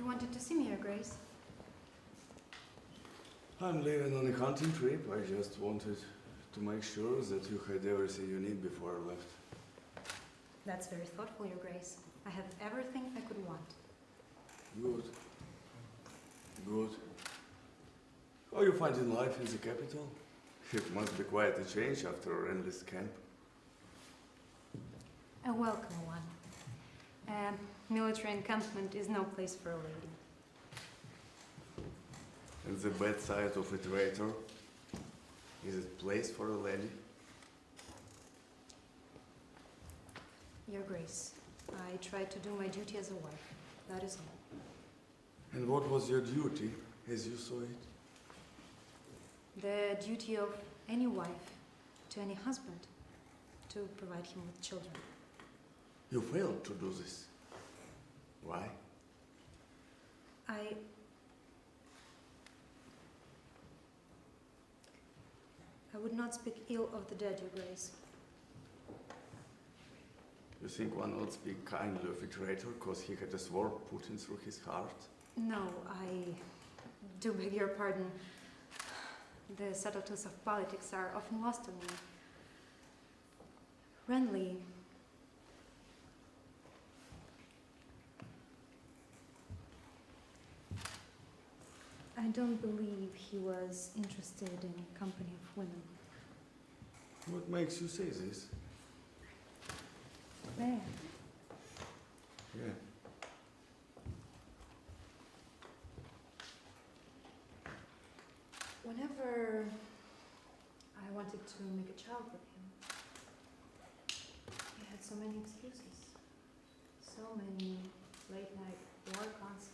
wanted to see me, Your Grace? I'm leaving on a hunting trip. I just wanted to make sure that you had everything you need before I left. That's very thoughtful, Your Grace. I have everything I could want. Good. Good. How you finding life in the capital? It must be quite a change after an endless camp. A welcome one. A military encampment is no place for a lady. And the bedside of a traitor? Is it place for a lady? Your Grace, I tried to do my duty as a wife. That is all. And what was your duty, as you saw it? The duty of any wife to any husband to provide him with children. You failed to do this. Why? I would not speak ill of the dead, Your Grace. You think one would speak kindly of a traitor because he had a sword put in through his heart? No, I do beg your pardon. The subtleties of politics are often lost on me. Renly, I don't believe he was interested in company of women. What makes you say this? May I? Yeah. Whenever I wanted to make a child with him, he had so many excuses, so many late-night war concerts.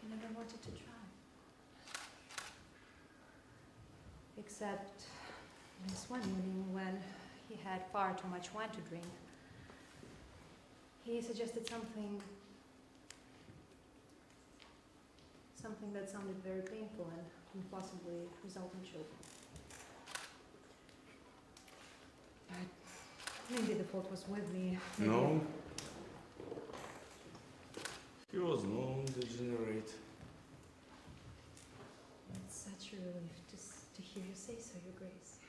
He never wanted to try. Except this one evening when he had far too much wine to drink. He suggested something that sounded very painful and would possibly result in children. But maybe the fault was with me. Maybe No. He was known degenerate. It's such a relief to hear you say so, Your Grace.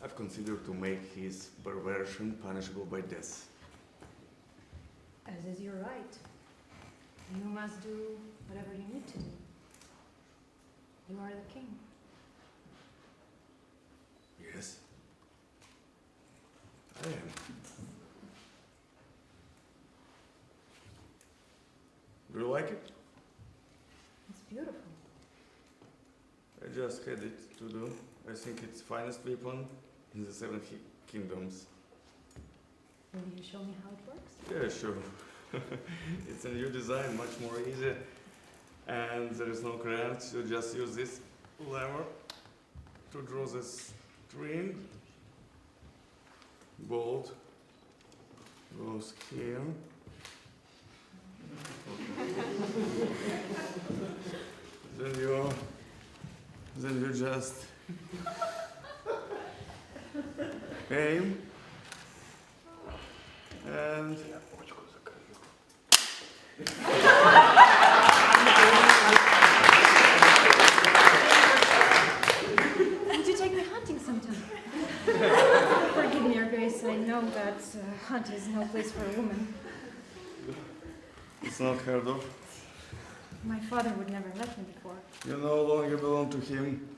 I've considered to make his perversion punishable by death. As is your right. You must do whatever you need to do. You are the king. Yes, I am. Do you like it? It's beautiful. I just had it to do. I think it's finest weapon in the Seven Kingdoms. Will you show me how it works? Yeah, sure. It's a new design, much more easy. And there is no cramps. You just use this lever to draw the string. Bolt goes here. Then you just aim and Would you take me hunting sometime? Forgive me, Your Grace. I know that hunt is no place for a woman. it's not heard of. My father would never let me before. You no longer belong to him.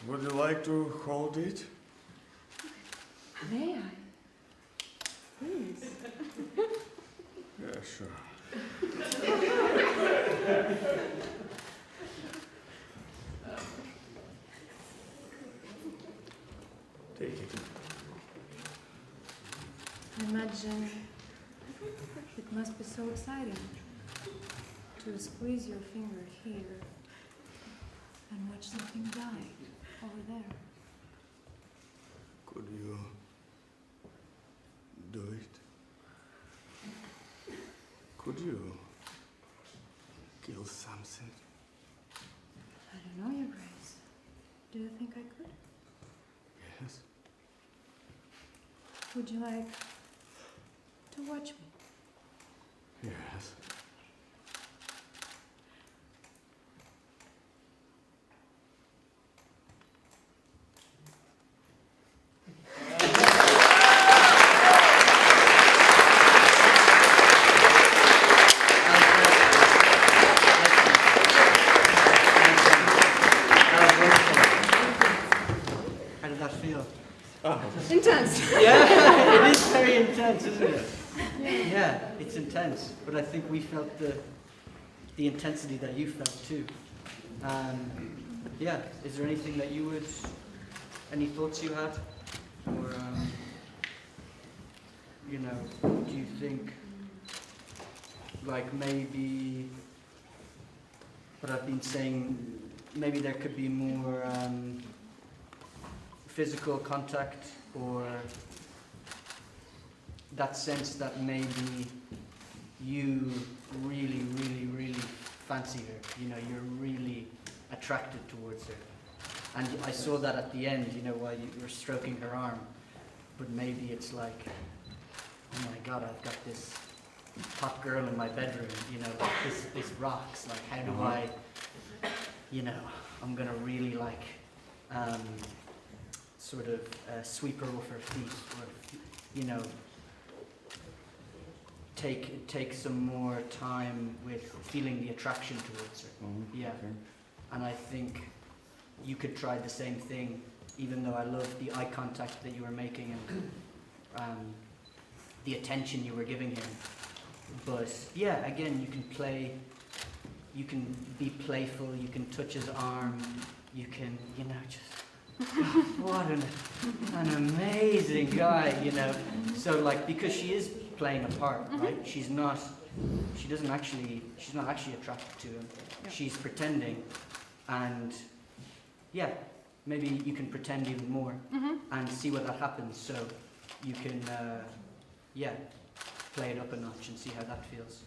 Would you like to hold it? May I? Please. Yeah, sure. Take it. I imagine it must be so exciting to squeeze your finger here and watch something die over there. Could you do it? Could you kill something? I don't know, Your Grace. Do you think I could? Yes. Would you like to watch me? Yes. How did that feel? Intense. Yeah, it is very intense, isn't it? Yeah, it's intense, but I think we felt the intensity that you felt too. Yeah, is there anything that you would, any thoughts you had? Or, you know, do you think, like maybe, what I've been saying, maybe there could be more physical contact, or that sense that maybe you really, really, really fancy her, you know, you're really attracted towards her. And I saw that at the end, you know, while you were stroking her arm, but maybe it's like, oh my God, I've got this hot girl in my bedroom, you know, like this rocks, like how do I, you know, I'm gonna really like, sort of sweep her off her feet, or, you know, take some more time with feeling the attraction towards her. Yeah. Okay. And I think you could try the same thing, even though I love the eye contact that you were making and the attention you were giving him. But yeah, again, you can play, you can be playful, you can touch his arm, you can, you know, just, what an amazing guy, you know. So like, because she is playing a part, right? She's not actually attracted to him. Yeah. She's pretending, and yeah, maybe you can pretend even more and see what that happens. So you can, yeah, play it up a notch and see how that feels.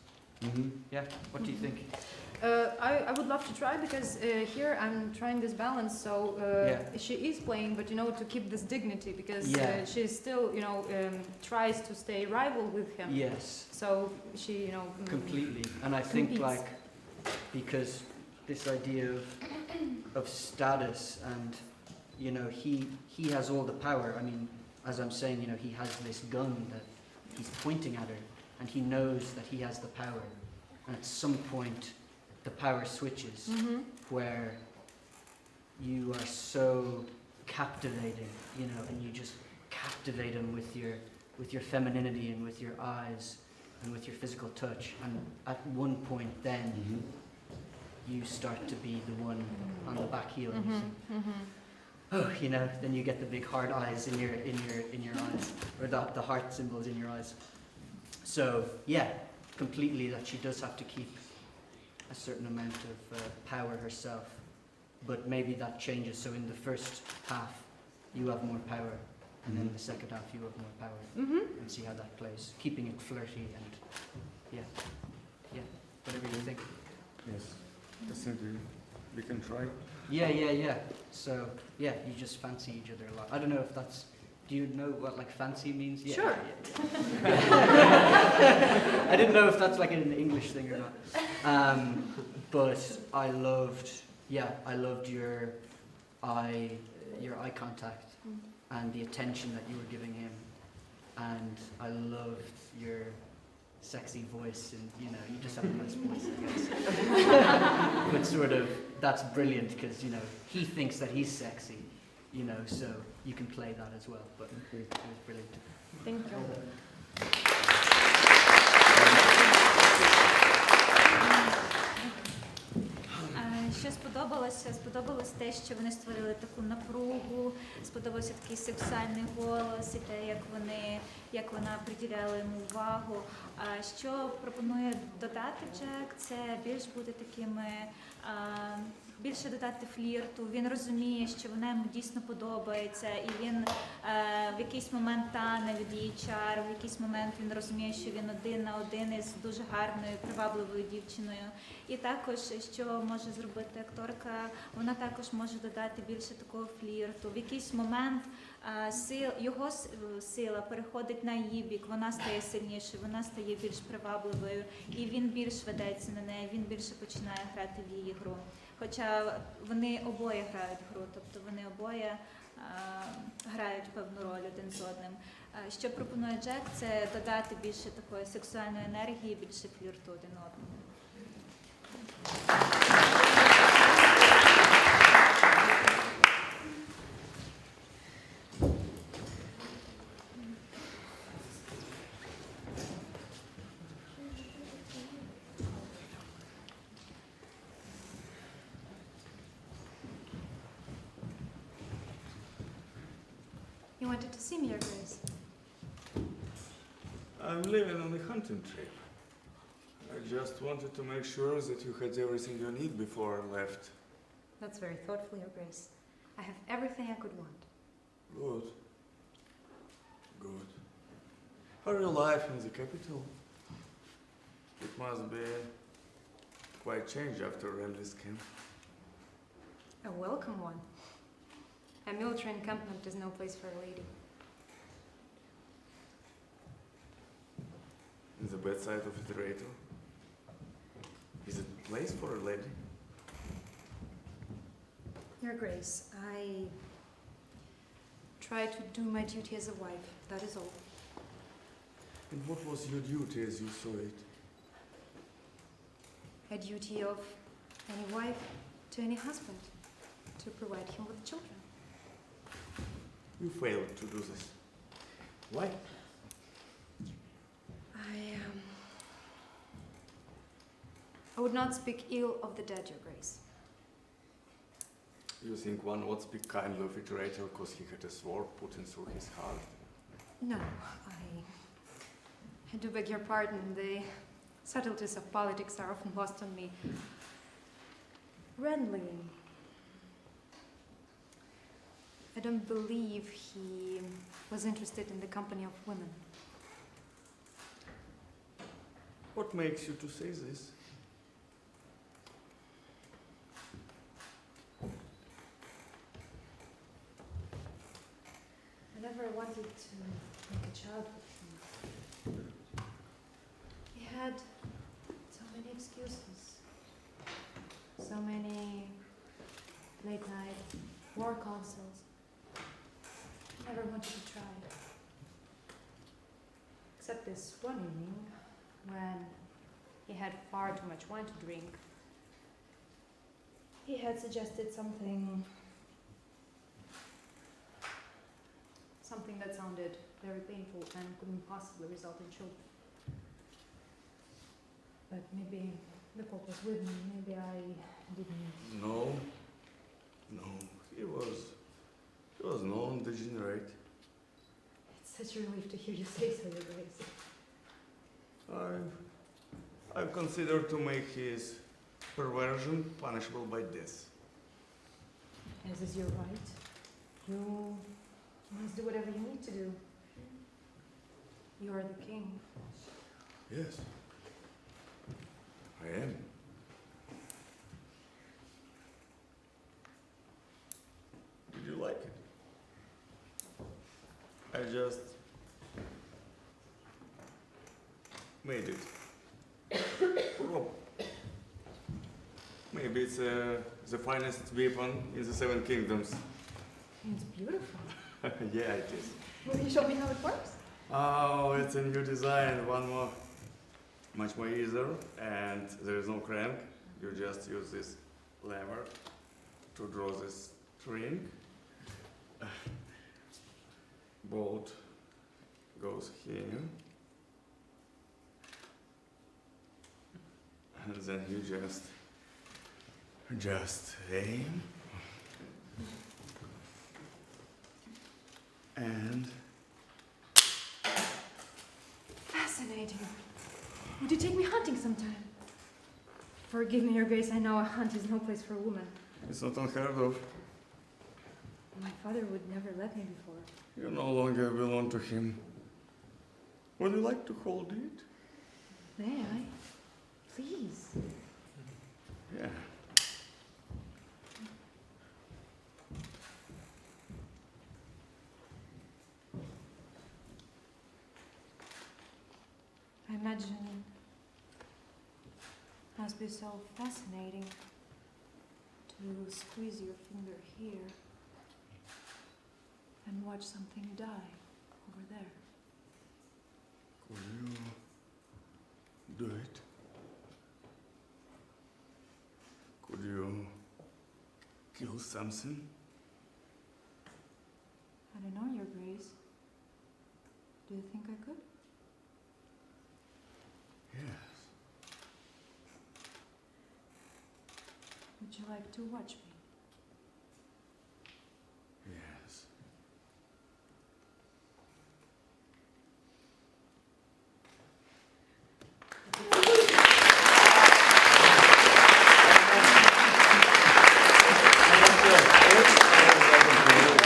Yeah, what do you think? I would love to try, because here I'm trying this balance, so she is playing, but you know, to keep this dignity, because she still, you know, tries to stay rival with him. Yes. So she, you know, completely. And I think like, because this idea of status, and you know, he has all the power. I mean, as I'm saying, you know, he has this gun that he's pointing at her, and he knows that he has the power. And at some point, the power switches, where you are so captivating, you know, and you just captivate him with your femininity and with your eyes and with your physical touch. And at one point, then you start to be the one on the back heel, and you think, oh, you know, then you get the big heart eyes in your eyes, or the heart symbols in your eyes. So yeah, completely, that she does have to keep a certain amount of power herself, but maybe that changes. So in the first half, you have more power, and then in the second half, you have more power, and see how that plays, keeping it flirty and yeah, whatever you think. Yes, I think we can try. Yeah. So yeah, you just fancy each other a lot. I don't know if that's. Do you know what like fancy means? Yeah, sure. I didn't know if that's like an English thing or not. But I loved your eye contact and the attention that you were giving him, and I loved your sexy voice, and you know, you just have a nice voice, I guess. But sort of, that's brilliant, because you know, he thinks that he's sexy, you know, so you can play that as well. But it was brilliant. Thank you. Що сподобалося? Сподобалось те, що вони створили таку напругу, сподобався такий сексуальний голос, і те, як вона приділяла йому увагу. А що пропонує додати Джек, це більш бути такими більше додати флірту. Він розуміє, що вона йому дійсно подобається, і він в якийсь момент тане від її чар, в якийсь момент він розуміє, що він один на один із дуже гарною, привабливою дівчиною. І також, що може зробити акторка, вона також може додати більше такого флірту. В якийсь момент його сила переходить на її бік, вона стає сильнішою, вона стає більш привабливою, і він більш ведеться на неї, він більше починає грати в її гру. Хоча вони обоє грають гру, тобто вони обоє грають певну роль один з одним. Що пропонує Джек, це додати більше такої сексуальної енергії, більше флірту один одному. You wanted to see me, Your Grace? I'm leaving on a hunting trip. I just wanted to make sure that you had everything you need before I left. That's very thoughtful, Your Grace. I have everything I could want. Good. Good. How are your life in the capital? It must be quite changed after Renly's camp. A welcome one. A military encampment is no place for a lady. In the bedside of the traitor? Is it a place for a lady? Your Grace, I try to do my duty as a wife, that is all. And what was your duty as you saw it? A duty of any wife to any husband, to provide him with children. You failed to do this. Why? I would not speak ill of the dead, Your Grace. You think one would speak kindly of a traitor because he had a sword put in through his heart? No, I do beg your pardon. The subtleties of politics are often lost on me. Renly, I don't believe he was interested in the company of women. What makes you to say this? I never wanted to make a child with him. He had so many excuses, so many late-night war councils. I never wanted to try. Except this one evening, when he had far too much wine to drink. He had suggested something that sounded very painful and couldn't possibly result in children. But maybe the fault was with me, maybe I didn't. No. He was non-degenerate. It's such a relief to hear you say so, Your Grace. I've considered to make his perversion punishable by death. As is your right. You must do whatever you need to do. You are the king. Yes, I am. Did you like it? I just made it. Oh. Maybe it's the finest weapon in the Seven Kingdoms. It's beautiful. Yeah, it is. Will you show me how it works? Oh, it's a new design, much more easier, and there is no crank. You just use this lever to draw this string. Bolt goes here, and then you just aim. And Fascinating. Would you take me hunting sometime? Forgive me, Your Grace, I know a hunt is no place for a woman. It's not unheard of. My father would never let me before. You no longer belong to him. Would you like to hold it? May I? Please. Yeah. I imagine it must be so fascinating to squeeze your finger here and watch something die over there. Could you do it? Could you kill something? I don't know, Your Grace. Do you think I could? Yes. Would you like to watch me? Yes.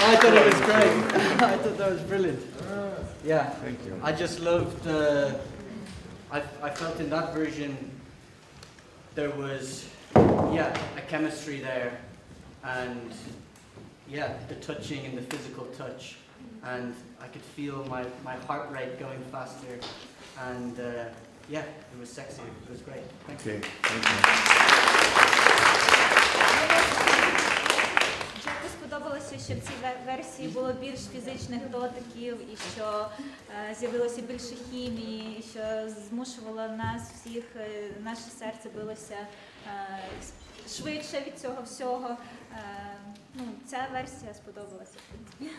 I thought it was great. I thought that was brilliant. Yeah. Thank you. I just loved, I felt in that version there was, yeah, a chemistry there, and yeah, the touching and the physical touch, and I could feel my heart rate going faster, and yeah, it was sexy, it was great. Thank you. Okay. Thank you. Джеку сподобалося, що в цій версії було більш фізичних дотиків, і що з'явилося більше хімії, і що змушувало нас всіх, наше серце билося швидше від цього всього. Ну, ця версія сподобалася, в принципі.